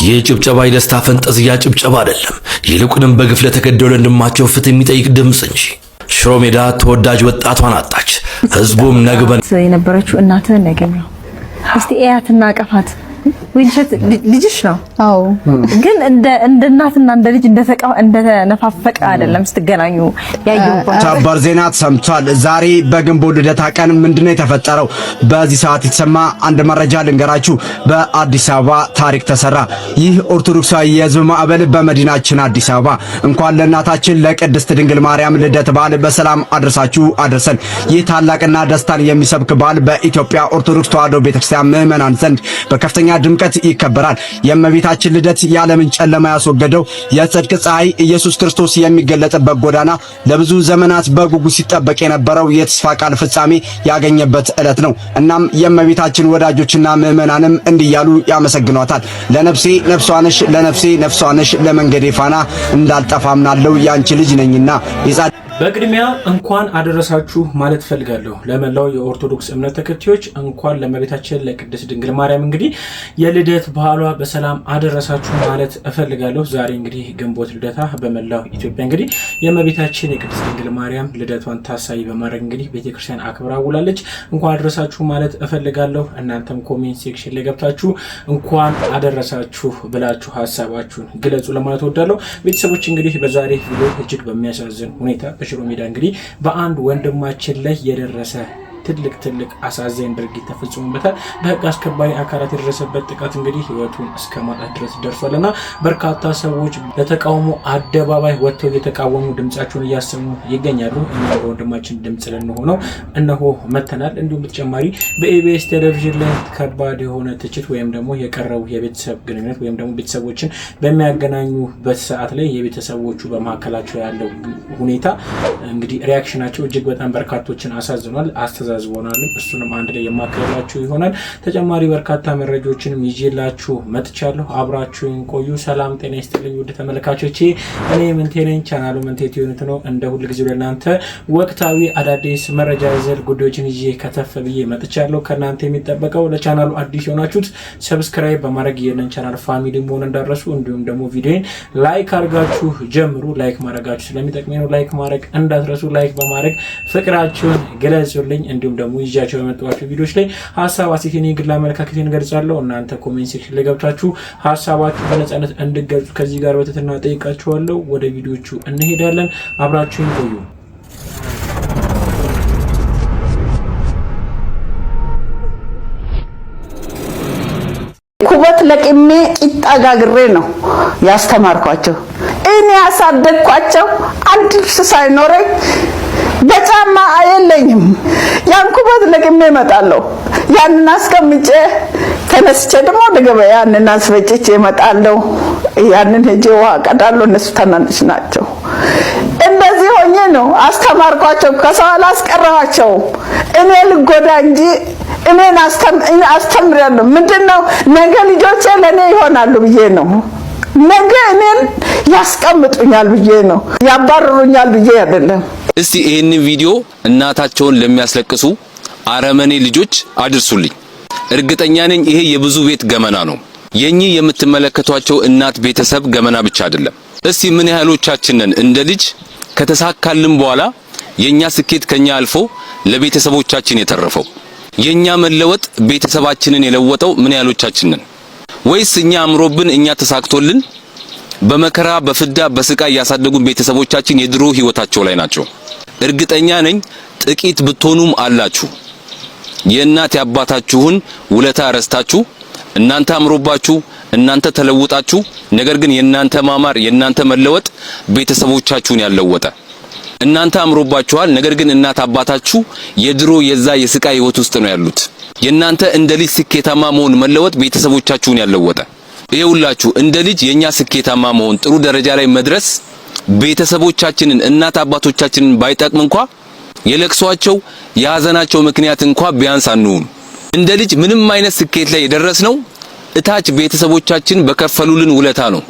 የጭብጨባ የደስታ ፈንጠዝያ ጭብጨባ አይደለም፣ ይልቁንም በግፍ ለተገደሉ ወንድማቸው ፍትህ የሚጠይቅ ድምጽ እንጂ። ሽሮ ሜዳ ተወዳጅ ወጣቷን አጣች። ህዝቡም ነግበን የነበረችው እናትህን ያገኘው እስቲ እያትና ቀፋት ወይንሸት ልጅሽ ነው። አዎ ግን እንደ እናትና እንደ ልጅ እንደነፋፈቀ አይደለም ስትገናኙ ያየው። ሰበር ዜና ተሰምቷል። ዛሬ በግንቦት ልደታ ቀን ምንድነው የተፈጠረው? በዚህ ሰዓት የተሰማ አንድ መረጃ ልንገራችሁ። በአዲስ አበባ ታሪክ ተሰራ። ይህ ኦርቶዶክሳዊ የህዝብ ማዕበል በመዲናችን አዲስ አበባ እንኳን ለእናታችን ለቅድስት ድንግል ማርያም ልደት በዓል በሰላም አድረሳችሁ አድርሰን። ይህ ታላቅና ደስታን የሚሰብክ በዓል በኢትዮጵያ ኦርቶዶክስ ተዋሕዶ ቤተክርስቲያን ምዕመናን ዘንድ በከፍተኛ ድምቀት ይከበራል። የእመቤታችን ልደት የዓለምን ጨለማ ያስወገደው የጽድቅ ፀሐይ ኢየሱስ ክርስቶስ የሚገለጥበት ጎዳና ለብዙ ዘመናት በጉጉት ሲጠበቅ የነበረው የተስፋ ቃል ፍጻሜ ያገኘበት ዕለት ነው። እናም የእመቤታችን ወዳጆችና ምዕመናንም እንዲያሉ ያመሰግኗታል። ለነፍሴ ነፍሷ ነሽ፣ ለነፍሴ ነፍሷ ነሽ፣ ለመንገዴ ፋና እንዳልጠፋምናለው ያንቺ ልጅ ነኝና። በቅድሚያ እንኳን አደረሳችሁ ማለት ፈልጋለሁ ለመላው የኦርቶዶክስ እምነት ተከታዮች። እንኳን ለእመቤታችን ለቅድስት ድንግል ማርያም እንግዲህ የልደት በዓሏ በሰላም አደረሳችሁ ማለት እፈልጋለሁ። ዛሬ እንግዲህ ግንቦት ልደታ በመላው ኢትዮጵያ እንግዲህ የእመቤታችን የቅድስት ድንግል ማርያም ልደቷን ታሳቢ በማድረግ እንግዲህ ቤተክርስቲያን አክብራ ውላለች። እንኳን አደረሳችሁ ማለት እፈልጋለሁ። እናንተም ኮሜንት ሴክሽን ላይ ገብታችሁ እንኳን አደረሳችሁ ብላችሁ ሐሳባችሁን ግለጹ ለማለት እወዳለሁ። ቤተሰቦች እንግዲህ በዛሬ ቪዲዮ እጅግ በሚያሳዝን ሁኔታ ሽሮ ሜዳ እንግዲህ በአንድ ወንድማችን ላይ የደረሰ ትልቅ አሳዛኝ ድርጊት ተፈጽሞበታል። በህግ አስከባሪ አካላት የደረሰበት ጥቃት እንግዲህ ህይወቱን እስከ ማጣት ድረስ ደርሷልና በርካታ ሰዎች በተቃውሞ አደባባይ ወጥተው እየተቃወሙ ድምጻቸውን እያሰሙ ይገኛሉ። እና በወንድማችን ድምጽ ለነሆነው እነሆ መተናል። እንዲሁም በተጨማሪ በኢቢኤስ ቴሌቪዥን ላይ ከባድ የሆነ ትችት ወይም ደግሞ የቀረው የቤተሰብ ግንኙነት ወይም ደግሞ ቤተሰቦችን በሚያገናኙበት ሰዓት ላይ የቤተሰቦቹ በመካከላቸው ያለው ሁኔታ እንግዲህ ሪአክሽናቸው እጅግ በጣም በርካቶችን አሳዝኗል። አስተዛዝቦናል። እሱንም አንድ ላይ የማከላችሁ ይሆናል። ተጨማሪ በርካታ መረጃዎችንም ይዤላችሁ መጥቻለሁ። አብራችሁን ቆዩ። ሰላም ጤና ይስጥልኝ ውድ ተመልካቾቼ፣ እኔ ምንቴ ነኝ። ቻናሉ ምንቴ ቲዩኒት ነው። እንደ ሁሉ ጊዜው ለእናንተ ወቅታዊ አዳዲስ መረጃ ይዘል ጉዳዮችን ይዤ ከተፍ ብዬ መጥቻለሁ። ከእናንተ የሚጠበቀው ለቻናሉ አዲስ የሆናችሁት ሰብስክራይብ በማድረግ የነን ቻናል ፋሚሊ መሆን እንዳረሱ፣ እንዲሁም ደግሞ ቪዲዮን ላይክ አድርጋችሁ ጀምሩ። ላይክ ማድረጋችሁ ስለሚጠቅመኝ ነው። ላይክ ማድረግ እንዳትረሱ። ላይክ በማድረግ ፍቅራችሁን ግለጹልኝ። እንዲሁም ደግሞ ይዣቸው የመጣኋቸው ቪዲዮዎች ላይ ሀሳብ አስተያየት የግል አመለካከቴን ገልጻለሁ። እናንተ ኮሜንት ሴክሽን ላይ ገብታችሁ ሀሳባችሁ በነጻነት እንድትገልጹ ከዚህ ጋር በትህትና ጠይቃችኋለሁ። ወደ ቪዲዮቹ እንሄዳለን። አብራችሁን ቆዩ። ኩበት ለቅሜ ቂጣ ጋግሬ ነው ያስተማርኳቸው። እኔ ያሳደግኳቸው አንድ ልብስ ሳይኖረኝ በጫማ አይለኝም። ያን ኩበት ለቅሜ እመጣለሁ። ያንን አስቀምጬ ተነስቼ ደግሞ ለገበያ ያንን አስፈጭቼ እመጣለሁ። ያንን ሄጄ ውሃ ቀዳለሁ። እነሱ ታናንሽ ናቸው። እንደዚህ ሆኜ ነው አስተማርኳቸው። ከሰው አላስቀረኋቸው። እኔ ልጎዳ እንጂ እኔን አስተምራለሁ። ምንድነው ነገ ልጆቼ ለኔ ይሆናሉ ብዬ ነው። ነገ እኔን ያስቀምጡኛል ብዬ ነው። ያባረሩኛል ብዬ አይደለም። እስቲ ይሄን ቪዲዮ እናታቸውን ለሚያስለቅሱ አረመኔ ልጆች አድርሱልኝ። እርግጠኛ ነኝ ይሄ የብዙ ቤት ገመና ነው። የኚህ የምትመለከቷቸው እናት ቤተሰብ ገመና ብቻ አይደለም። እስቲ ምን ያህሎቻችንን እንደ ልጅ ከተሳካልን በኋላ የኛ ስኬት ከኛ አልፎ ለቤተሰቦቻችን የተረፈው? የኛ መለወጥ ቤተሰባችንን የለወጠው ምን ያህሎቻችንን? ወይስ እኛ አምሮብን እኛ ተሳክቶልን በመከራ በፍዳ በስቃይ ያሳደጉን ቤተሰቦቻችን የድሮ ህይወታቸው ላይ ናቸው? እርግጠኛ ነኝ ጥቂት ብትሆኑም አላችሁ። የእናት ያባታችሁን ውለታ ረስታችሁ እናንተ አምሮባችሁ እናንተ ተለውጣችሁ፣ ነገር ግን የእናንተ ማማር የእናንተ መለወጥ ቤተሰቦቻችሁን ያለወጠ። እናንተ አምሮባችኋል፣ ነገር ግን እናት አባታችሁ የድሮ የዛ የስቃይ ህይወት ውስጥ ነው ያሉት። የእናንተ እንደ ልጅ ስኬታማ መሆን መለወጥ ቤተሰቦቻችሁን ያለወጠ። ይኸውላችሁ እንደ ልጅ የኛ ስኬታማ መሆን ጥሩ ደረጃ ላይ መድረስ ቤተሰቦቻችንን እናት አባቶቻችንን ባይጠቅም እንኳን የለቅሷቸው የሐዘናቸው ምክንያት እንኳን ቢያንስ አንሁን። እንደ ልጅ ምንም አይነት ስኬት ላይ የደረስነው እታች ቤተሰቦቻችን በከፈሉልን ውለታ ነው።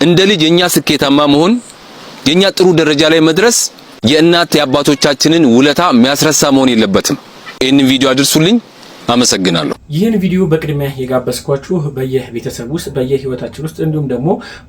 እንደ ልጅ የኛ ስኬታማ መሆን የኛ ጥሩ ደረጃ ላይ መድረስ የእናት የአባቶቻችንን ውለታ የሚያስረሳ መሆን የለበትም። ይህንን ቪዲዮ አድርሱልኝ። አመሰግናለሁ። ይህን ቪዲዮ በቅድሚያ የጋበዝኳችሁ በየቤተሰብ ውስጥ በየህይወታችን ውስጥ እንዲሁም ደግሞ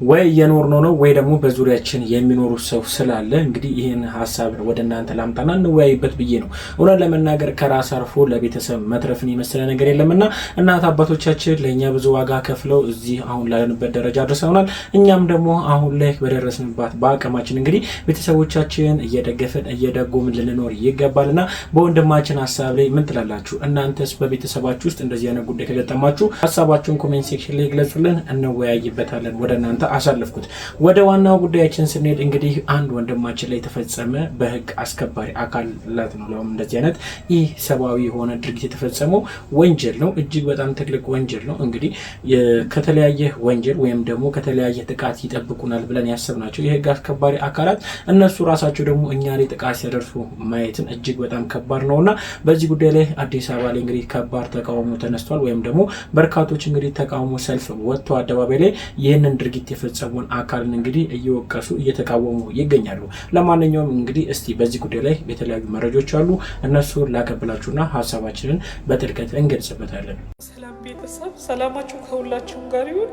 ወይ የኖርነው ነው ወይ ደግሞ በዙሪያችን የሚኖሩ ሰው ስላለ እንግዲህ ይህን ሀሳብ ወደ እናንተ ላምጣና እንወያይበት ብዬ ነው። እውነት ለመናገር ከራስ አልፎ ለቤተሰብ መትረፍን የመሰለ ነገር የለምና እናት አባቶቻችን ለእኛ ብዙ ዋጋ ከፍለው እዚህ አሁን ላለንበት ደረጃ አድርሰውናል። እኛም ደግሞ አሁን ላይ በደረስንባት በአቅማችን እንግዲህ ቤተሰቦቻችን እየደገፈን እየደጎምን ልንኖር ይገባልና በወንድማችን ሀሳብ ላይ ምን ትላላችሁ? እናንተስ በቤተሰባችሁ ውስጥ እንደዚህ አይነት ጉዳይ ከገጠማችሁ ሀሳባችሁን ኮሜንት ሴክሽን ላይ ግለጹልን፣ እንወያይበታለን። ወደ እናንተ አሳልፍኩት። ወደ ዋናው ጉዳያችን ስንሄድ እንግዲህ አንድ ወንድማችን ላይ የተፈጸመ በህግ አስከባሪ አካላት ነው እንደዚህ አይነት ይህ ሰብአዊ የሆነ ድርጊት የተፈጸመው ወንጀል ነው። እጅግ በጣም ትልቅ ወንጀል ነው። እንግዲህ ከተለያየ ወንጀል ወይም ደግሞ ከተለያየ ጥቃት ይጠብቁናል ብለን ያሰብናቸው የህግ አስከባሪ አካላት እነሱ ራሳቸው ደግሞ እኛ ላይ ጥቃት ሲያደርሱ ማየትን እጅግ በጣም ከባድ ነውና በዚህ ጉዳይ ላይ አዲስ አበባ ላይ እንግዲህ ከባድ ተቃውሞ ተነስቷል። ወይም ደግሞ በርካቶች እንግዲህ ተቃውሞ ሰልፍ ወጥተው አደባባይ ላይ ይህንን ድርጊት የፈጸሙን አካልን እንግዲህ እየወቀሱ እየተቃወሙ ይገኛሉ። ለማንኛውም እንግዲህ እስቲ በዚህ ጉዳይ ላይ የተለያዩ መረጃዎች አሉ፣ እነሱ ላቀብላችሁና ሀሳባችንን በጥልቀት እንገልጽበታለን። ሰላም ቤተሰብ፣ ሰላማችሁ ከሁላችሁም ጋር ይሁን።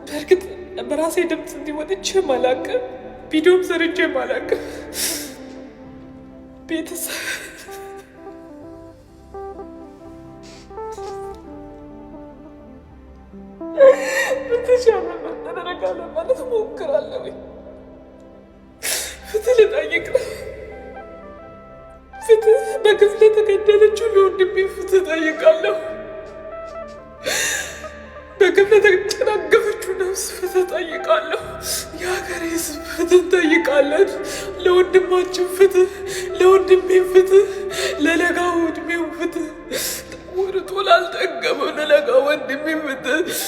በእርግጥ በራሴ ድምፅ እንዲወጥቼ ማላቅም ቪዲዮም ሰርቼ ማላቅም ቤተሰብ በተቻለ መጠን እረጋለሁ ማለት እሞክራለሁ። ፍትህ ልጠይቅ ነው። ፍትህ በግፍ ለተገደለችው ለወንድሜ ፍትህ ጠይቃለሁ። በግፍ ለተጨናገፈችው ነፍስ ፍትህ ጠይቃለሁ። የሀገሬ ሕዝብ ፍትህ ጠይቃለን። ለወንድማችን ፍትህ፣ ለወንድሜ ፍትህ፣ ለለጋው ዕድሜው ፍትህ፣ ወርቶ ላልጠገበው ለለጋው ወንድሜ ፍትህ።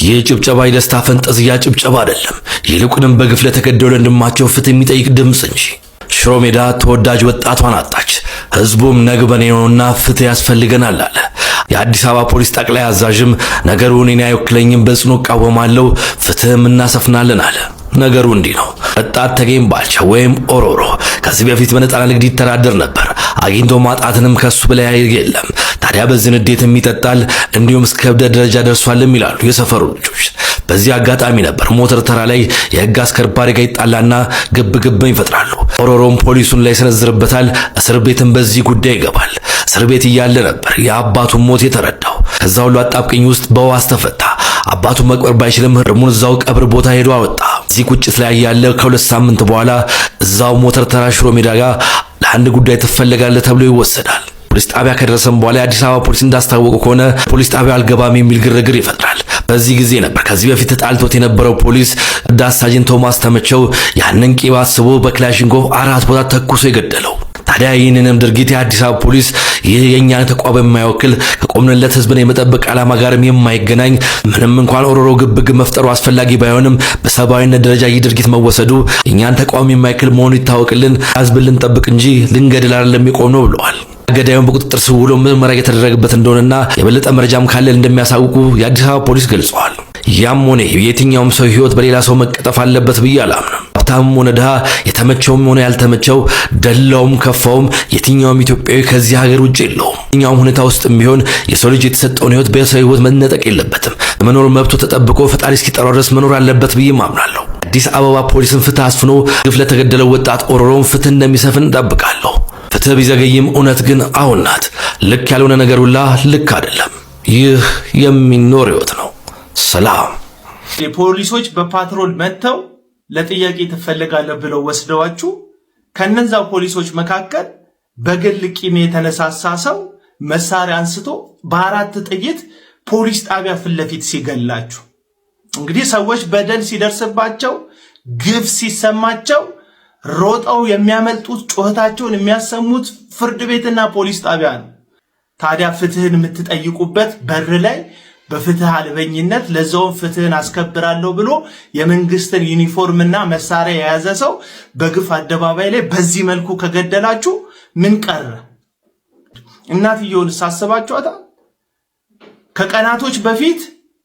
ይህ ጭብጨባ የደስታ ፈንጠዝያ ጭብጨባ አይደለም፣ ይልቁንም በግፍ ለተገደሉ ወንድማቸው ፍትህ የሚጠይቅ ድምጽ እንጂ። ሽሮ ሜዳ ተወዳጅ ወጣቷን አጣች። ህዝቡም ነግበኔ ነውና ፍትህ ያስፈልገናል አለ። የአዲስ አበባ ፖሊስ ጠቅላይ አዛዥም ነገሩን እኔ አይወክለኝም፣ በጽኑ እቃወማለሁ፣ ፍትህም እናሰፍናለን አለ። ነገሩ እንዲህ ነው። ወጣት ተገኝ ባልቻ ወይም ኦሮሮ ከዚህ በፊት በነፃ ንግድ ይተዳደር ነበር። አግኝቶ ማጣትንም ከሱ በላይ የለም። ታዲያ በዚህ ንዴትም ይጠጣል፣ እንዲሁም እስከ እብደት ደረጃ ደርሷልም ይላሉ የሰፈሩ ልጆች። በዚህ አጋጣሚ ነበር ሞተር ተራ ላይ የህግ አስከባሪ ጋር ይጣላና ግብ ይፈጥራሉ። ኦሮሮም ፖሊሱን ላይ ሰነዝርበታል። እስር ቤትም በዚህ ጉዳይ ይገባል። እስር ቤት እያለ ነበር የአባቱን ሞት የተረዳው። ከዛ ሁሉ አጣብቅኝ ውስጥ በዋስ ተፈታ። አባቱን መቅበር ባይችልም እርሙን እዛው ቀብር ቦታ ሄዶ አወጣ። እዚህ ቁጭት ላይ ያለ ከሁለት ሳምንት በኋላ እዛው ሞተር ተራ ሽሮ ሜዳ ጋር ለአንድ ጉዳይ ትፈልጋለህ ተብሎ ይወሰዳል። ፖሊስ ጣቢያ ከደረሰም በኋላ የአዲስ አበባ ፖሊስ እንዳስታወቀው ከሆነ ፖሊስ ጣቢያ አልገባም የሚል ግርግር ይፈጥራል። በዚህ ጊዜ ነበር ከዚህ በፊት ተጣልቶት የነበረው ፖሊስ ረዳት ሳጅን ቶማስ ተመቸው ያንን ቂብ አስቦ በክላሽንኮቭ 4 ቦታ ተኩሶ የገደለው። ታዲያ ይህንንም ድርጊት የአዲስ አበባ ፖሊስ ይህ የኛን ተቋም የማይወክል ከቆምንለት ህዝብን የመጠበቅ ዓላማ ጋርም የማይገናኝ ምንም እንኳን ኦሮሮ ግብግ መፍጠሩ አስፈላጊ ባይሆንም በሰብአዊነት ደረጃ ይህ ድርጊት መወሰዱ የኛን ተቋም የማይወክል መሆኑ ይታወቅልን፣ ህዝብን ልንጠብቅ እንጂ ልንገድል አይደለም የቆም ነው ብለዋል። ገዳዩን በቁጥጥር ስር ውሎ ምርመራ የተደረገበት እንደሆነና የበለጠ መረጃም ካለ እንደሚያሳውቁ የአዲስ አበባ ፖሊስ ገልጸዋል። ያም ሆነ የትኛውም ሰው ህይወት በሌላ ሰው መቀጠፍ አለበት ብዬ አላምንም። ሀብታምም ሆነ ድሃ፣ የተመቸውም ሆነ ያልተመቸው፣ ደላውም ከፋውም የትኛውም ኢትዮጵያዊ ከዚህ ሀገር ውጭ የለውም። የትኛውም ሁኔታ ውስጥም ቢሆን የሰው ልጅ የተሰጠውን ህይወት በሰው ህይወት መነጠቅ የለበትም። መኖር መብቱ ተጠብቆ ፈጣሪ እስኪጠራው ድረስ መኖር አለበት ብዬ ማምናለሁ። አዲስ አበባ ፖሊስን ፍትህ አስፍኖ ግፍ ለተገደለው ወጣት ኦሮሮም ፍትህ እንደሚሰፍን እንጠብቃለሁ። ፍትህ ቢዘገይም እውነት ግን አሁን ናት። ልክ ያልሆነ ነገር ሁላ ልክ አይደለም። ይህ የሚኖር ህይወት ነው። ሰላም። ፖሊሶች በፓትሮል መጥተው ለጥያቄ ትፈልጋለህ ብለው ወስደዋችሁ ከነዛ ፖሊሶች መካከል በግል ቂም የተነሳሳ ሰው መሳሪያ አንስቶ በ4 ጥይት ፖሊስ ጣቢያ ፊት ለፊት ሲገላችሁ፣ እንግዲህ ሰዎች በደል ሲደርስባቸው ግፍ ሲሰማቸው ሮጠው የሚያመልጡት ጩኸታቸውን የሚያሰሙት ፍርድ ቤትና ፖሊስ ጣቢያ ነው። ታዲያ ፍትህን የምትጠይቁበት በር ላይ በፍትህ አልበኝነት ለዛውም ፍትህን አስከብራለሁ ብሎ የመንግስትን ዩኒፎርምና መሳሪያ የያዘ ሰው በግፍ አደባባይ ላይ በዚህ መልኩ ከገደላችሁ ምን ቀረ? እናትየውን ሳስባችኋታ ከቀናቶች በፊት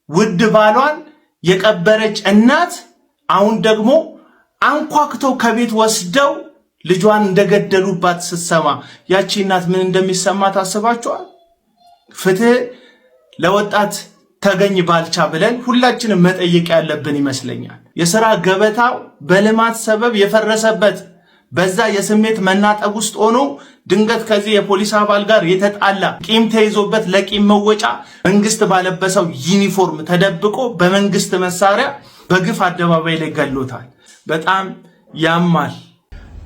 ውድ ባሏን የቀበረች እናት አሁን ደግሞ አንኳክተው ከቤት ወስደው ልጇን እንደገደሉባት ስትሰማ ያቺ እናት ምን እንደሚሰማ ታስባችኋል? ፍትህ ለወጣት ተገኝ ባልቻ ብለን ሁላችንም መጠየቅ ያለብን ይመስለኛል። የሥራ ገበታው በልማት ሰበብ የፈረሰበት በዛ የስሜት መናጠብ ውስጥ ሆኖ ድንገት ከዚህ የፖሊስ አባል ጋር የተጣላ ቂም ተይዞበት ለቂም መወጫ መንግስት ባለበሰው ዩኒፎርም ተደብቆ በመንግስት መሳሪያ በግፍ አደባባይ ላይ ገሎታል። በጣም ያማል።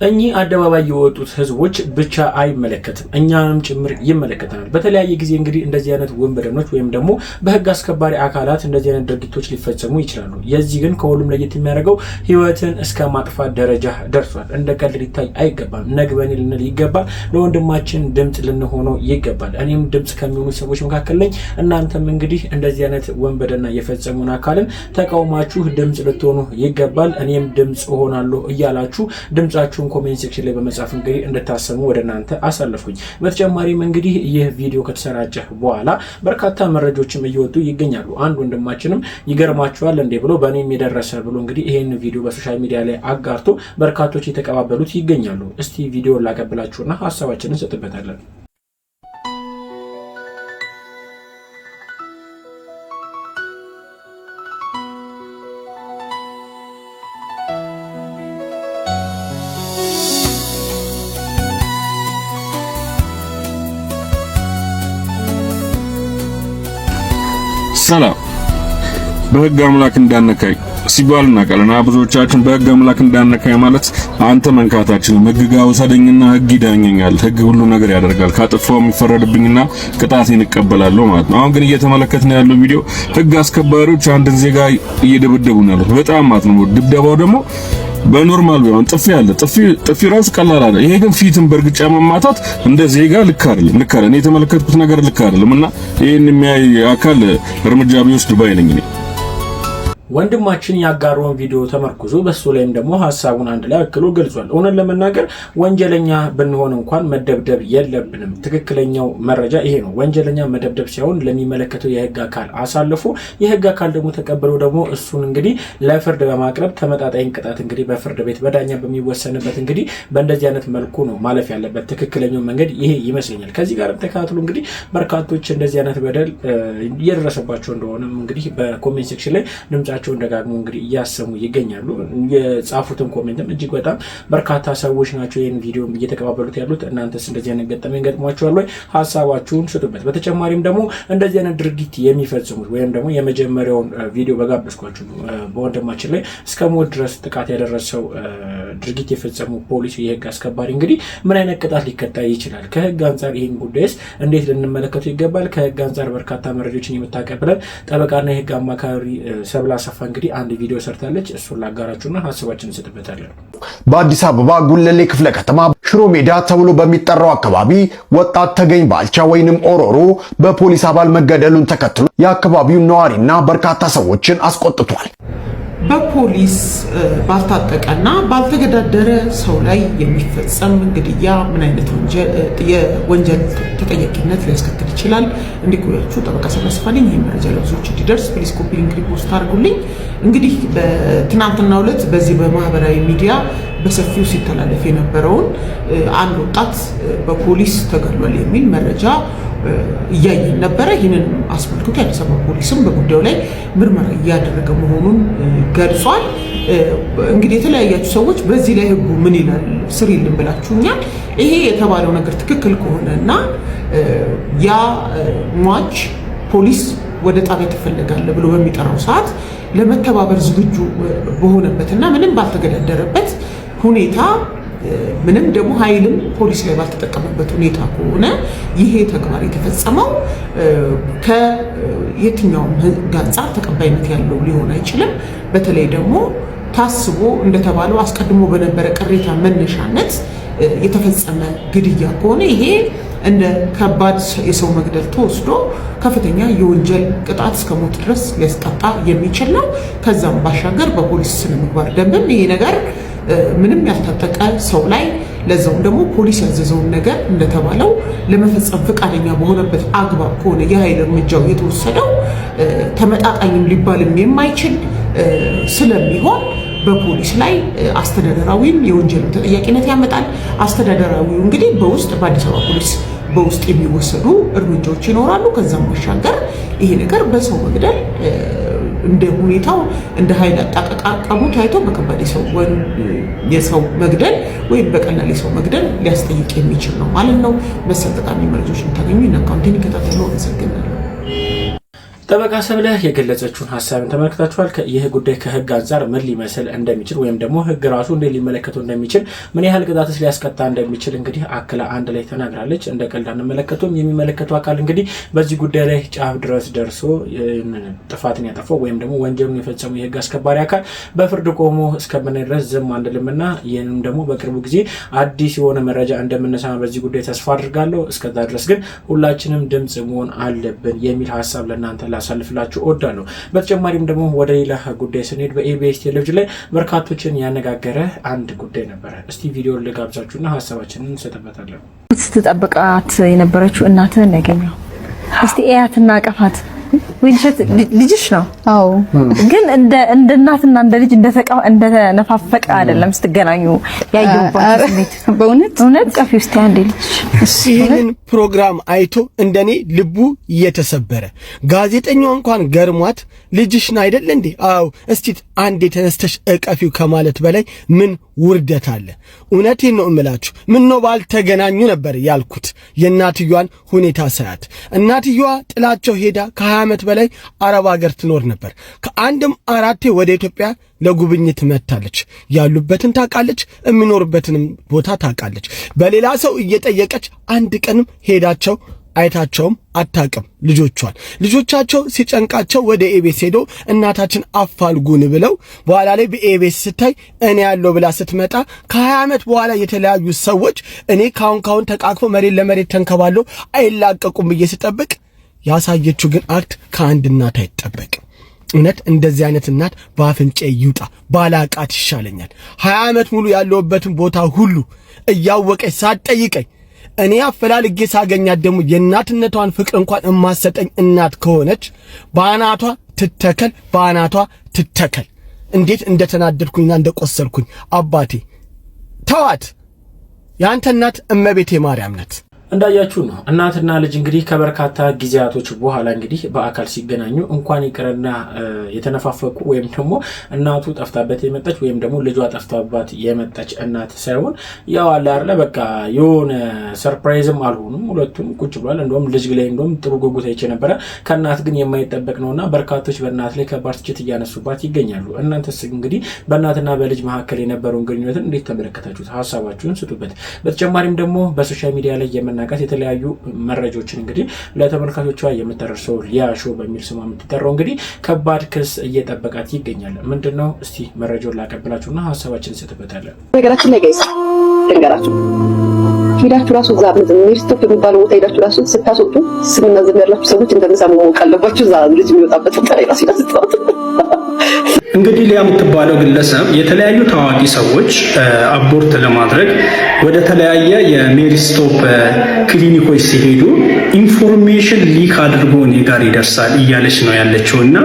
እኚህ አደባባይ የወጡት ህዝቦች ብቻ አይመለከትም፣ እኛንም ጭምር ይመለከታል። በተለያየ ጊዜ እንግዲህ እንደዚህ አይነት ወንበደኖች ወይም ደግሞ በህግ አስከባሪ አካላት እንደዚህ አይነት ድርጊቶች ሊፈጸሙ ይችላሉ። የዚህ ግን ከሁሉም ለየት የሚያደርገው ህይወትን እስከ ማጥፋት ደረጃ ደርሷል። እንደ ቀልድ ሊታይ አይገባም። ነግበኔ ልንል ይገባል። ለወንድማችን ድምጽ ልንሆነው ይገባል። እኔም ድምጽ ከሚሆኑ ሰዎች መካከል ነኝ። እናንተም እንግዲህ እንደዚህ አይነት ወንበደና የፈጸሙን አካልን ተቃውማችሁ ድምጽ ልትሆኑ ይገባል። እኔም ድምጽ እሆናለሁ እያላችሁ ድምጻችሁን ኮሜንት ሴክሽን ላይ በመጻፍ እንግዲህ እንድታሰሙ ወደ እናንተ አሳልፉኝ። በተጨማሪም እንግዲህ ይህ ቪዲዮ ከተሰራጨ በኋላ በርካታ መረጃዎችም እየወጡ ይገኛሉ። አንድ ወንድማችንም ይገርማችኋል እንዴ ብሎ በእኔም የደረሰ ብሎ እንግዲህ ይሄን ቪዲዮ በሶሻል ሚዲያ ላይ አጋርቶ በርካቶች የተቀባበሉት ይገኛሉ። እስቲ ቪዲዮ ላቀብላችሁና ሐሳባችንን እንሰጥበታለን። ሰላም በህግ አምላክ እንዳነካይ ሲባል እናውቃለን። ብዙዎቻችን በህግ አምላክ እንዳነካይ ማለት አንተ መንካታችን ህግ ጋር ወሰደኝና ህግ ይዳኘኛል፣ ህግ ሁሉ ነገር ያደርጋል፣ ካጠፋው የሚፈረድብኝና ቅጣቴን እቀበላለሁ ማለት ነው። አሁን ግን እየተመለከትን ያለው ቪዲዮ ህግ አስከባሪዎች አንድን ዜጋ እየደበደቡ ነው ያሉት። በጣም ማለት ነው። ድብደባው ደግሞ በኖርማል ቢሆን ጥፊ አለ። ጥፊ ራሱ ቀላል አለ። ይሄ ግን ፊትን በእርግጫ መማታት እንደ ዜጋ ልክ አይደለም። እኔ የተመለከትኩት ነገር ልክ አይደለምና ይሄን የሚያይ አካል እርምጃ ቢወስድ ባይ ነኝ እኔ። ወንድማችን ያጋራውን ቪዲዮ ተመርኩዞ በሱ ላይም ደግሞ ሐሳቡን አንድ ላይ አክሎ ገልጿል። እውነት ለመናገር ወንጀለኛ ብንሆን እንኳን መደብደብ የለብንም። ትክክለኛው መረጃ ይሄ ነው። ወንጀለኛ መደብደብ ሳይሆን ለሚመለከተው የህግ አካል አሳልፎ የህግ አካል ደግሞ ተቀብሎ ደግሞ እሱን እንግዲህ ለፍርድ በማቅረብ ተመጣጣኝ ቅጣት እንግዲህ በፍርድ ቤት በዳኛ በሚወሰንበት እንግዲህ በእንደዚህ አይነት መልኩ ነው ማለፍ ያለበት። ትክክለኛው መንገድ ይሄ ይመስለኛል። ከዚህ ጋር ተካትሎ እንግዲህ በርካቶች እንደዚህ አይነት በደል እየደረሰባቸው እንደሆነ እንግዲህ በኮሜንት ሴክሽን ላይ ድምጻቸውን ደጋግሞ እንግዲህ እያሰሙ ይገኛሉ። የጻፉትም ኮሜንትም እጅግ በጣም በርካታ ሰዎች ናቸው ይሄን ቪዲዮ እየተቀባበሉት ያሉት። እናንተስ እንደዚህ አይነት ገጠመኝ ገጥሟችኋል ወይ? ሐሳባችሁን ስጡበት። በተጨማሪም ደግሞ እንደዚህ አይነት ድርጊት የሚፈጽሙት ወይም ደግሞ የመጀመሪያውን ቪዲዮ በጋበዝኳችሁ በወንድማችን ላይ እስከ ሞት ድረስ ጥቃት ያደረሰው ድርጊት የፈጸሙ ፖሊስ የህግ አስከባሪ እንግዲህ ምን አይነት ቅጣት ሊቀጣ ይችላል? ከህግ አንጻር ይሄን ጉዳይስ እንዴት ልንመለከቱ ይገባል? ከህግ አንጻር በርካታ መረጃዎችን የምታቀብለን ጠበቃና የህግ አማካሪ ሰብለ አሰፋ እንግዲህ አንድ ቪዲዮ ሰርታለች። እሱን ላጋራችሁና ሐሳባችንን እንሰጥበታለን። በአዲስ አበባ ጉለሌ ክፍለ ከተማ ሽሮ ሜዳ ተብሎ በሚጠራው አካባቢ ወጣት ተገኝ ባልቻ ወይንም ኦሮሮ በፖሊስ አባል መገደሉን ተከትሎ የአካባቢው ነዋሪና በርካታ ሰዎችን አስቆጥቷል። በፖሊስ ባልታጠቀና ባልተገዳደረ ሰው ላይ የሚፈጸም ግድያ ምን አይነት የወንጀል ተጠያቂነት ሊያስከትል ይችላል? እንዲቆያችሁ ጠበቃ ሰብለ አሰፋ ነኝ። ይህ መረጃ ለብዙዎች እንዲደርስ ፕሊስ ኮፒ ሊንክ ሪፖስት አድርጉልኝ። እንግዲህ በትናንትናው ዕለት በዚህ በማህበራዊ ሚዲያ በሰፊው ሲተላለፍ የነበረውን አንድ ወጣት በፖሊስ ተገድሏል የሚል መረጃ እያየን ነበረ። ይህንን አስመልክቶ የአዲስ አበባ ፖሊስም በጉዳዩ ላይ ምርመራ እያደረገ መሆኑን ገልጿል። እንግዲህ የተለያያችሁ ሰዎች በዚህ ላይ ህጉ ምን ይላል ስሪልን ብላችሁኛል። ይሄ የተባለው ነገር ትክክል ከሆነና ያ ሟች ፖሊስ ወደ ጣቢያ ትፈልጋለህ ብሎ በሚጠራው ሰዓት ለመተባበር ዝግጁ በሆነበትና ምንም ባልተገዳደረበት ሁኔታ ምንም ደግሞ ኃይልም ፖሊስ ላይ ባልተጠቀመበት ሁኔታ ከሆነ ይሄ ተግባር የተፈጸመው ከየትኛውም ህግ አንጻር ተቀባይነት ያለው ሊሆን አይችልም። በተለይ ደግሞ ታስቦ እንደተባለው አስቀድሞ በነበረ ቅሬታ መነሻነት የተፈጸመ ግድያ ከሆነ ይሄ እንደ ከባድ የሰው መግደል ተወስዶ ከፍተኛ የወንጀል ቅጣት እስከ ሞት ድረስ ሊያስቀጣ የሚችል ነው። ከዛም ባሻገር በፖሊስ ስነ ምግባር ደንብም ይሄ ነገር ምንም ያልታጠቀ ሰው ላይ ለዛውም ደግሞ ፖሊስ ያዘዘውን ነገር እንደተባለው ለመፈጸም ፈቃደኛ በሆነበት አግባብ ከሆነ የኃይል እርምጃው የተወሰደው ተመጣጣኝም ሊባልም የማይችል ስለሚሆን በፖሊስ ላይ አስተዳደራዊም የወንጀል ተጠያቂነት ያመጣል። አስተዳደራዊው እንግዲህ በውስጥ በአዲስ አበባ ፖሊስ በውስጥ የሚወሰዱ እርምጃዎች ይኖራሉ። ከዛም ባሻገር ይሄ ነገር በሰው መግደል እንደ ሁኔታው እንደ ኃይል አጠቃቀሙ ታይቶ በከባድ የሰው መግደል ወይም በቀላል የሰው መግደል ሊያስጠይቅ የሚችል ነው ማለት ነው። መሰል ጠቃሚ መረጃዎች እንታገኙ እና አካውንቲንግ ከታተሉ አመሰግናለሁ። ጠበቃ ሰብለህ የገለጸችውን ሐሳብን ተመልክታችኋል። ይህ ጉዳይ ከህግ አንፃር ምን ሊመስል እንደሚችል ወይም ደግሞ ህግ ራሱ እንዴት ሊመለከተው እንደሚችል ምን ያህል ቅጣትስ ሊያስቀጣ እንደሚችል እንግዲህ አክላ አንድ ላይ ተናግራለች። እንደ ቀልድ አንመለከተውም። የሚመለከተው አካል እንግዲህ በዚህ ጉዳይ ላይ ጫፍ ድረስ ደርሶ ጥፋትን ያጠፋው ወይም ደግሞ ወንጀሉን የፈጸመው የህግ አስከባሪ አካል በፍርድ ቆሞ እስከምናይ ድረስ ዝም አንልምና ይህንም ደግሞ በቅርቡ ጊዜ አዲስ የሆነ መረጃ እንደምንሰማ በዚህ ጉዳይ ተስፋ አድርጋለሁ። እስከዛ ድረስ ግን ሁላችንም ድምጽ መሆን አለብን የሚል ሐሳብ ለእናንተ ሳልፍላችሁ እወዳለሁ። በተጨማሪም ደግሞ ወደ ሌላ ጉዳይ ስንሄድ በኢቢኤስ ቴሌቪዥን ላይ በርካቶችን ያነጋገረ አንድ ጉዳይ ነበረ። እስቲ ቪዲዮውን ልጋብዛችሁና ሐሳባችንን እንሰጥበታለን። ስትጠብቃት የነበረችው እናትህን ያገኘው እስቲ እያትና ቀፋት ወይንሸት ልጅሽ ነው። አዎ ግን እንደ እናትና እንደ ልጅ እንደተነፋፈቀ አይደለም ስትገናኙ ያየሁባት ስሜት በእውነት ቀፊ ውስጥ አንዴ ልጅ ይህንን ፕሮግራም አይቶ እንደኔ ልቡ እየተሰበረ ጋዜጠኛው እንኳን ገርሟት ልጅሽ ነው አይደል እንዴ? አዎ እስቲ አንዴ ተነስተሽ እቀፊው ከማለት በላይ ምን ውርደት አለ? እውነቴን ነው እምላችሁ። ምን ነው ባልተገናኙ ነበር ያልኩት የእናትየዋን ሁኔታ ሳያት። እናትየዋ ጥላቸው ሄዳ ከ20 ዓመት በላይ አረብ ሀገር ትኖር ነበር። ከአንድም አራቴ ወደ ኢትዮጵያ ለጉብኝት መጣለች። ያሉበትን ታውቃለች፣ የሚኖርበትንም ቦታ ታውቃለች። በሌላ ሰው እየጠየቀች አንድ ቀንም ሄዳቸው አይታቸውም አታውቅም። ልጆቻቸው ሲጨንቃቸው ወደ ኤቤስ ሄዶ እናታችን አፋልጉን ብለው በኋላ ላይ በኤቤስ ስታይ እኔ ያለው ብላ ስትመጣ ከ20 ዓመት በኋላ የተለያዩ ሰዎች እኔ ካሁን ተቃቅፎ መሬት ለመሬት ተንከባለው አይላቀቁም ብዬ ስጠብቅ ያሳየችው ግን አክት ከአንድ እናት አይጠበቅም። እውነት እንደዚህ አይነት እናት በአፍንጬ ይውጣ ባላቃት ይሻለኛል። 20 ዓመት ሙሉ ያለውበትን ቦታ ሁሉ እያወቀች ሳትጠይቀኝ እኔ አፈላልጌ ሳገኛት ደግሞ የእናትነቷን ፍቅር እንኳን እማሰጠኝ እናት ከሆነች በአናቷ ትተከል። እንዴት እንደተናደድኩኝና እንደቆሰልኩኝ አባቴ ተዋት። ያንተ እናት እመቤቴ ማርያም ናት። እንዳያችሁ ነው እናትና ልጅ እንግዲህ ከበርካታ ጊዜያቶች በኋላ እንግዲህ በአካል ሲገናኙ እንኳን ይቅርና የተነፋፈቁ ወይም ደግሞ እናቱ ጠፍታበት የመጣች ወይም ደግሞ ልጇ ጠፍታባት የመጣች እናት ሳይሆን ያው አለ አይደለ በቃ የሆነ ሰርፕራይዝም አልሆኑም። ሁለቱም ቁጭ ብሏል። እንደውም ልጅ ላይ እንደውም ጥሩ ጉጉት አይቼ ነበረ። ከእናት ግን የማይጠበቅ ነውና በርካቶች በእናት ላይ ከባድ ትችት እያነሱባት ይገኛሉ። እናንተስ እንግዲህ በእናትና በልጅ መካከል የነበረውን ግንኙነትን እንዴት ተመለከታችሁት? ሐሳባችሁን ስጡበት። በተጨማሪም ደግሞ በሶሻል ሚዲያ ላይ የምናውቃት የተለያዩ መረጃዎችን እንግዲህ ለተመልካቾቿ የምታደርሰው ሊያ ሾው በሚል ስሟ የምትጠራው እንግዲህ ከባድ ክስ እየጠበቃት ይገኛል። ምንድነው? እስቲ መረጃውን ላቀብላችሁና ሐሳባችንን እንሰጥበታለን። ነገራችን ላይ ጋይስ ተንገራችሁ ሄዳችሁ ራሱ እዛ ሚርስቶፕ የሚባለው ቦታ ሄዳችሁ ራሱ ስታስወጡ ስምና ዝም ያላችሁ ሰዎች እንደምሳሙ ካለባችሁ እዛ ልጅ የሚወጣበት ቦታ ላይ ራሱ ያስጣጡ። እንግዲህ ሊያ የምትባለው ግለሰብ የተለያዩ ታዋቂ ሰዎች አቦርት ለማድረግ ወደ ተለያየ የሜሪስቶፕ ክሊኒኮች ሲሄዱ ኢንፎርሜሽን ሊክ አድርጎ እኔ ጋር ይደርሳል እያለች ነው ያለችውና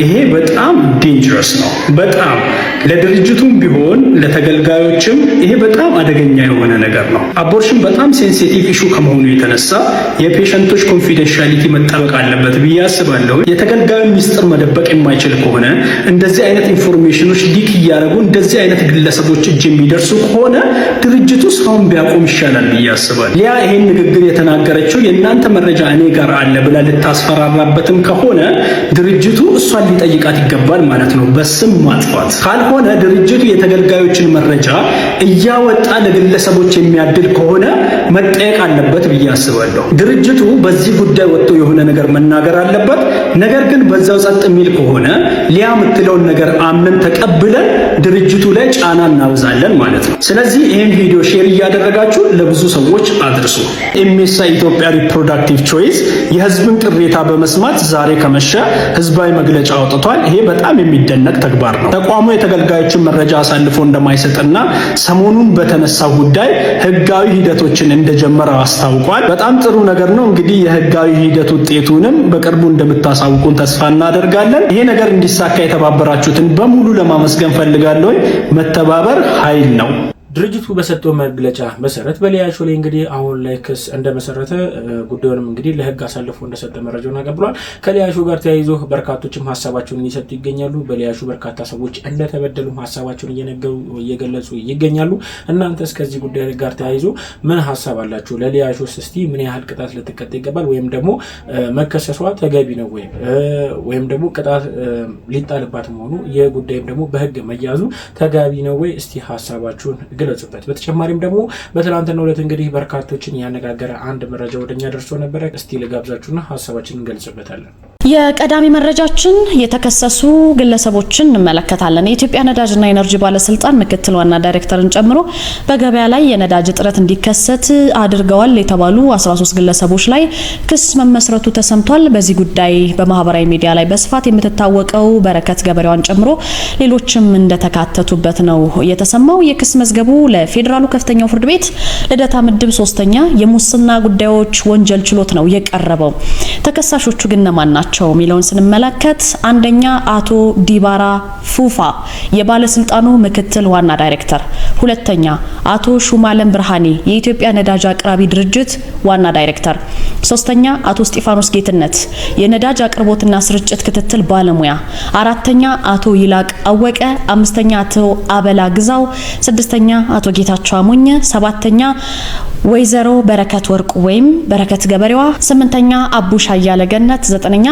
ይሄ በጣም ዴንጀረስ ነው። በጣም ለድርጅቱም ቢሆን ለተገልጋዮችም ይሄ በጣም አደገኛ የሆነ ነገር ነው። አቦርሽን በጣም ሴንሲቲቭ ኢሹ ከመሆኑ የተነሳ የፔሸንቶች ኮንፊደንሻሊቲ መጠበቅ አለበት ብዬ አስባለሁ። የተገልጋዩን ሚስጥር መደበቅ የማይችል ከሆነ እንደዚህ አይነት ኢንፎርሜሽኖች ሊክ እያደረጉ እንደዚህ አይነት ግለሰቦች እጅ የሚደርሱ ከሆነ ድርጅቱ ስራውን ቢያቆም ይሻላል ብዬ አስባለሁ። ሊያ ይሄን ንግግር የተናገረችው የእናንተ መረጃ እኔ ጋር አለ ብላ ልታስፈራራበትም ከሆነ ድርጅቱ እሷን ሊጠይቃት ይገባል ማለት ነው፣ በስም ማጥፋት። ካልሆነ ድርጅቱ የተገልጋዮችን መረጃ እያወጣ ለግለሰቦች የሚያድል ከሆነ መጠየቅ አለበት ብዬ አስባለሁ። ድርጅቱ በዚህ ጉዳይ ወጥቶ የሆነ ነገር መናገር አለበት። ነገር ግን በዛው ጸጥ የሚል ከሆነ ሊያ የምትለውን ነገር አምነን ተቀብለን ድርጅቱ ላይ ጫና እናበዛለን ማለት ነው። ስለዚህ ይህን ቪዲዮ ሼር እያደረጋችሁ ለብዙ ሰዎች አድርሱ። ኤምኤስአይ ኢትዮጵያ ሪፕሮዳክቲቭ ቾይስ የህዝብን ቅሬታ በመስማት ዛሬ ከመሸ ህዝባዊ መግለጫ አውጥቷል። ይሄ በጣም የሚደነቅ ተግባር ነው። ተቋሙ የተገልጋዮችን መረጃ አሳልፎ እንደማይሰጥና ሰሞኑን በተነሳው ጉዳይ ህጋዊ ሂደቶችን እንደጀመረ አስታውቋል። በጣም ጥሩ ነገር ነው። እንግዲህ የህጋዊ ሂደት ውጤቱንም በቅርቡ እንደምታሳውቁን ተስፋ እናደርጋለን። ይሄ ነገር እንዲሳካ የተባበራችሁትን በሙሉ ለማመስገን ፈልጋለሁ። መተባበር ኃይል ነው። ድርጅቱ በሰጠው መግለጫ መሰረት በሊያሾ ላይ እንግዲህ አሁን ላይ ክስ እንደመሰረተ ጉዳዩንም እንግዲህ ለህግ አሳልፎ እንደሰጠ መረጃውን አቀብሏል። ከሊያሾ ጋር ተያይዞ በርካቶችም ሀሳባቸውን እየሰጡ ይገኛሉ። በሊያሾ በርካታ ሰዎች እንደተበደሉ ሀሳባቸውን እየገለጹ ይገኛሉ። እናንተስ ከዚህ ጉዳይ ጋር ተያይዞ ምን ሀሳብ አላችሁ? ለሊያሾስ እስቲ ምን ያህል ቅጣት ልትቀጣ ይገባል? ወይም ደግሞ መከሰሷ ተገቢ ነው ወይም ደግሞ ቅጣት ሊጣልባት መሆኑ የጉዳይም ደግሞ በህግ መያዙ ተገቢ ነው ወይ? እስቲ ሀሳባችሁን ገለጹበት። በተጨማሪም ደግሞ በትላንትናው ዕለት እንግዲህ በርካቶችን ያነጋገረ አንድ መረጃ ወደኛ ደርሶ ነበረ። እስቲ ለጋብዛችሁና ሀሳባችንን እንገልጽበታለን። የቀዳሚ መረጃችን የተከሰሱ ግለሰቦችን እንመለከታለን። የኢትዮጵያ ነዳጅና ኤነርጂ ባለስልጣን ምክትል ዋና ዳይሬክተርን ጨምሮ በገበያ ላይ የነዳጅ እጥረት እንዲከሰት አድርገዋል የተባሉ 13 ግለሰቦች ላይ ክስ መመስረቱ ተሰምቷል። በዚህ ጉዳይ በማህበራዊ ሚዲያ ላይ በስፋት የምትታወቀው በረከት ገበሬዋን ጨምሮ ሌሎችም እንደተካተቱበት ነው የተሰማው። የክስ መዝገቡ ለፌዴራሉ ከፍተኛው ፍርድ ቤት ልደታ ምድብ 3ኛ የሙስና ጉዳዮች ወንጀል ችሎት ነው የቀረበው። ተከሳሾቹ ግን እነማን ናቸው ሚለውን ስንመለከት አንደኛ አቶ ዲባራ ፉፋ የባለስልጣኑ ምክትል ዋና ዳይሬክተር፣ ሁለተኛ አቶ ሹማለም ብርሃኔ የኢትዮጵያ ነዳጅ አቅራቢ ድርጅት ዋና ዳይሬክተር፣ ሶስተኛ አቶ እስጢፋኖስ ጌትነት የነዳጅ አቅርቦትና ስርጭት ክትትል ባለሙያ፣ አራተኛ አቶ ይላቅ አወቀ፣ አምስተኛ አቶ አበላ ግዛው፣ ስድስተኛ አቶ ጌታቸው አሞኘ፣ ሰባተኛ ወይዘሮ በረከት ወርቁ ወይም በረከት ገበሬዋ፣ ስምንተኛ አቡሻ ያለገነት፣ ዘጠነኛ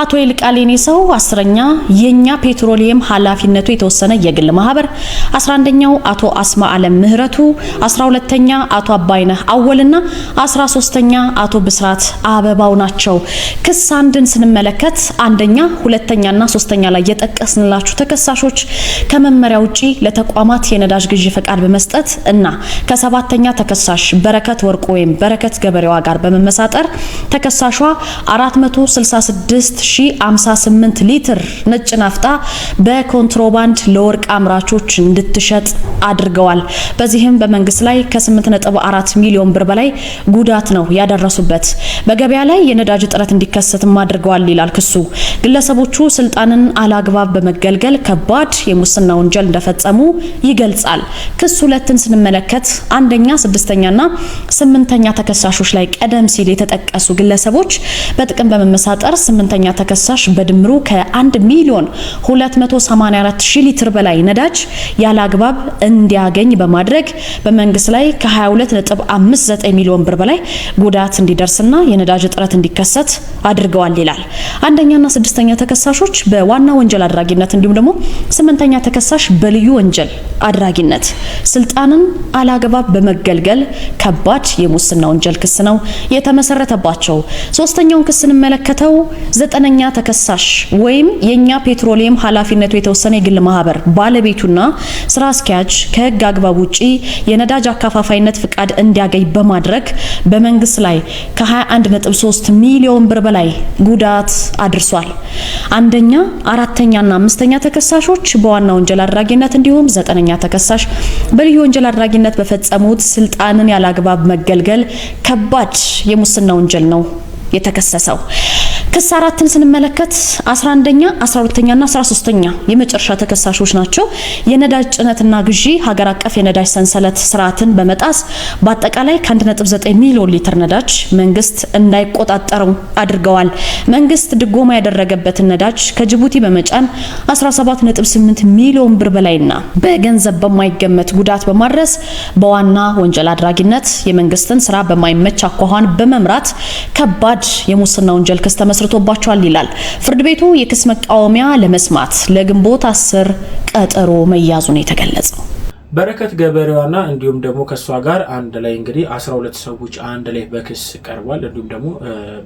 አቶ ይልቃሌኔ ሰው፣ አስረኛ የኛ ፔትሮሊየም ኃላፊነቱ የተወሰነ የግል ማህበር፣ 11ኛው አቶ አስማ ዓለም ምህረቱ፣ 12ኛ አቶ አባይነህ አወልና 13ኛ አቶ ብስራት አበባው ናቸው። ክስ አንድን ስንመለከት አንደኛ፣ ሁለተኛና ሶስተኛ ላይ የጠቀስንላችሁ ተከሳሾች ከመመሪያ ውጪ ለተቋማት የነዳጅ ግዢ ፈቃድ በመስጠት እና ከሰባተኛ ተከሳሽ በረከት ወርቁ ወይም በረከት ገበሬዋ ጋር በመመሳጠር ተከሳሿ 466058 ሊትር ነጭ ናፍጣ በኮንትሮባንድ ለወርቅ አምራቾች እንድትሸጥ አድርገዋል። በዚህም በመንግስት ላይ ከ8.4 ሚሊዮን ብር በላይ ጉዳት ነው ያደረሱበት። በገበያ ላይ የነዳጅ እጥረት እንዲከሰትም አድርገዋል ይላል ክሱ። ግለሰቦቹ ስልጣንን አላግባብ በመገልገል ከባድ የሙስና ወንጀል እንደፈጸሙ ይገልጻል። ክስ ሁለትን ስንመለከት አንደኛ፣ ስድስተኛና ስምንተኛ ተከሳሾች ላይ ቀደም ሲል የተጠቀሱ ግለሰቦች በጥቅም በመመሳጠር ስምንተኛ ተከሳሽ በድምሩ ከ1 ሚሊዮን 284 ሺህ ሊትር በላይ ነዳጅ ያለ አግባብ እንዲያገኝ በማድረግ በመንግስት ላይ ከ22.59 ሚሊዮን ብር በላይ ጉዳት እንዲደርስና የነዳጅ እጥረት እንዲከሰት አድርገዋል ይላል። አንደኛና ስድስተኛ ተከሳሾች በዋና ወንጀል አድራጊነት እንዲሁም ደግሞ ስምንተኛ ተከሳሽ በልዩ ወንጀል አድራጊነት ስልጣንን አላግባብ በመገልገል ከባድ የሙስና ወንጀል ክስ ነው የተመሰረተባቸው። ሶስተኛውን ክስ እንመለከተው ዘጠነኛ ተከሳሽ ወይም የኛ ፔትሮሊየም ኃላፊነቱ የተወሰነ የግል ማህበር ባለቤቱና ስራ አስኪያጅ ከህግ አግባብ ውጪ የነዳጅ አካፋፋይነት ፍቃድ እንዲያገኝ በማድረግ በመንግስት ላይ ከ21.3 ሚሊዮን ብር በላይ ጉዳት አድርሷል። አንደኛ፣ አራተኛና አምስተኛ ተከሳሾች በዋና ወንጀል አድራጊነት እንዲሁም ዘጠነኛ ተከሳሽ በልዩ ወንጀል አድራጊነት በፈጸሙት ስልጣንን ያላግባብ መገልገል ከባድ የሙስና ወንጀል ነው የተከሰሰው። ክስ አራትን ስንመለከት 11ኛ፣ 12ኛና 13ኛ የመጨረሻ ተከሳሾች ናቸው። የነዳጅ ጭነትና ግዢ ሀገር አቀፍ የነዳጅ ሰንሰለት ስርዓትን በመጣስ በአጠቃላይ ከ1.9 ሚሊዮን ሊትር ነዳጅ መንግስት እንዳይቆጣጠረው አድርገዋል። መንግስት ድጎማ ያደረገበትን ነዳጅ ከጅቡቲ በመጫን 17.8 ሚሊዮን ብር በላይና በገንዘብ በማይገመት ጉዳት በማድረስ በዋና ወንጀል አድራጊነት የመንግስትን ስራ በማይመች አኳኋን በመምራት ከባድ የሙስና ወንጀል ክስ ተመስርቶባቸዋል ይላል ፍርድ ቤቱ። የክስ መቃወሚያ ለመስማት ለግንቦት 10 ቀጠሮ መያዙን የተገለጸው በረከት ገበሬዋና እንዲሁም ደግሞ ከሷ ጋር አንድ ላይ እንግዲህ 12 ሰዎች አንድ ላይ በክስ ቀርቧል። እንዲሁም ደግሞ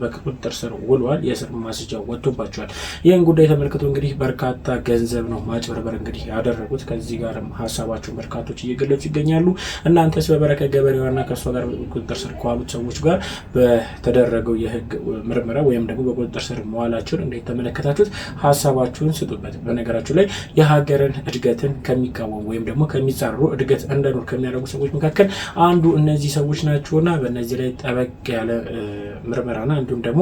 በቁጥጥር ስር ውለዋል። የእስር ማስረጃ ወጥቶባቸዋል። ይህን ጉዳይ ተመልክቶ እንግዲህ በርካታ ገንዘብ ነው ማጭበርበር እንግዲህ ያደረጉት። ከዚህ ጋርም ሀሳባቸውን በርካቶች እየገለጹ ይገኛሉ። እናንተስ በበረከት ገበሬዋና ከሷ ጋር በቁጥጥር ስር ከዋሉት ሰዎች ጋር በተደረገው የህግ ምርመራ ወይም ደግሞ በቁጥጥር ስር መዋላቸውን እንዴት ተመለከታችሁት? ሀሳባችሁን ስጡበት። በነገራችሁ ላይ የሀገርን እድገትን ከሚቃወሙ ወይም ደግሞ ከሚጻረሩ እድገት እንዳይኖር ከሚያደርጉ ሰዎች መካከል አንዱ እነዚህ ሰዎች ናቸውና በእነዚህ ላይ ጠበቅ ያለ ምርመራና እንዲሁም ደግሞ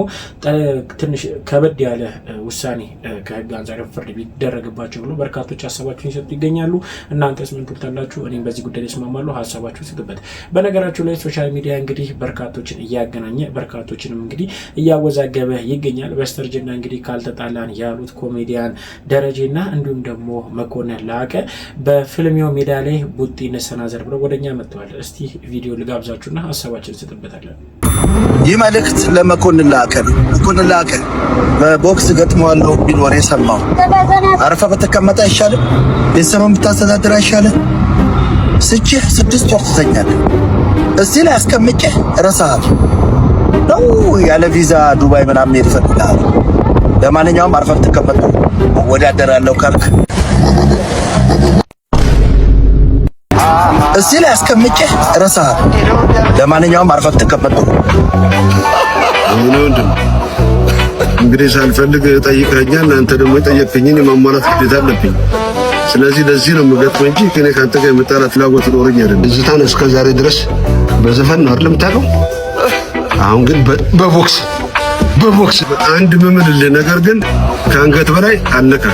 ትንሽ ከበድ ያለ ውሳኔ ከህግ አንጻር ፍርድ ቢደረግባቸው ብሎ በርካቶች ሀሳባቸውን ይሰጡ ይገኛሉ። እናንተስ ምን ትሉታላችሁ? እኔም በዚህ ጉዳይ ላይ እስማማለሁ። ሀሳባችሁን ስጡበት። በነገራችሁ ላይ ሶሻል ሚዲያ እንግዲህ በርካቶችን እያገናኘ በርካቶችንም እንግዲህ እያወዛገበ ይገኛል። በስተርጅና እንግዲህ ካልተጣላን ያሉት ኮሜዲያን ደረጀና እንዲሁም ደግሞ መኮንን ላቀ በፊልሚው ሜዳ ላይ ቡጢ ነሰናዘር ብለው ወደኛ መጥተዋል። እስቲ ቪዲዮ ልጋብዛችሁና ሀሳባችን እንሰጥበታለን። ይህ መልእክት ለመኮንን ላቀ ነው። መኮንን ላቀ በቦክስ ገጥመዋለሁ ቢል ወሬ ሰማሁ። አረፋ በተቀመጠ አይሻልም? ቤተሰብን ብታስተዳድር አይሻልም? ስችህ 6 ወር ትተኛለህ። እዚህ ላይ አስቀምጬህ እረሳሃለሁ ነው ያለ ቪዛ ዱባይ ምናምን ሄድ እፈልግሃለሁ። ለማንኛውም አርፈህ ብትቀመጥ ነው እወዳደራለሁ ካልክ እዚህ ላይ አስቀምጬህ እረሳሃለሁ። ለማንኛውም አርፈህ ብትቀመጥ ነው። እንግዲህ ሳልፈልግ ጠይቀኸኛል። አንተ ደግሞ የጠየቅከኝን የማሟላት ግዴታ አለብኝ። ስለዚህ ለዚህ ነው የምገጥመው እንጂ ከኔ ካንተ ጋር የመጣላት ፍላጎት ኖረኝ አይደለም። እዝታን እስከ ዛሬ ድረስ በዘፈን ነው አይደል የምታውቀው? አሁን ግን በቦክስ አንድ ምምልልህ ነገር ግን ከአንገት በላይ አለካ።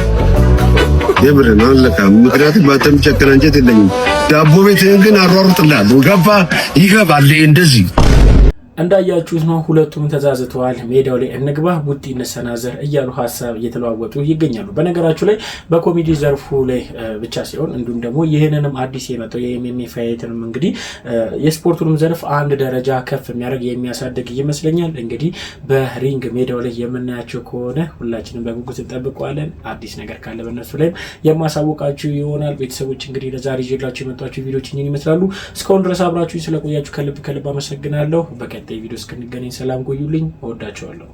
የምርን አለካ። ምክንያቱም ባንተ የሚጨክን አንጀት የለኝም። ዳቦ ቤትህን ግን አሯሩጥልሃለሁ። ይገባል እንደዚህ እንዳያችሁት ነው። ሁለቱም ተዛዝተዋል። ሜዳው ላይ እንግባ ቡጢ እንሰናዘር እያሉ ሀሳብ እየተለዋወጡ ይገኛሉ። በነገራችሁ ላይ በኮሜዲ ዘርፉ ላይ ብቻ ሲሆን እንዲሁም ደግሞ ይህንንም አዲስ የመጣው የኤምኤምኤ ፋይትንም እንግዲህ የስፖርቱንም ዘርፍ አንድ ደረጃ ከፍ የሚያደርግ የሚያሳድግ ይመስለኛል። እንግዲህ በሪንግ ሜዳው ላይ የምናያቸው ከሆነ ሁላችንም በጉጉት እንጠብቀዋለን። አዲስ ነገር ካለ በእነሱ ላይም የማሳወቃችሁ ይሆናል። ቤተሰቦች እንግዲህ ለዛሬ ይዤላችሁ የመጣችሁ ቪዲዮዎች እኚህን ይመስላሉ። እስካሁን ድረስ አብራችሁ ስለቆያችሁ ከልብ አመሰግናለሁ። በቀጣይ ቪዲዮ እስክንገናኝ ሰላም ቆዩልኝ። እወዳችኋለሁ።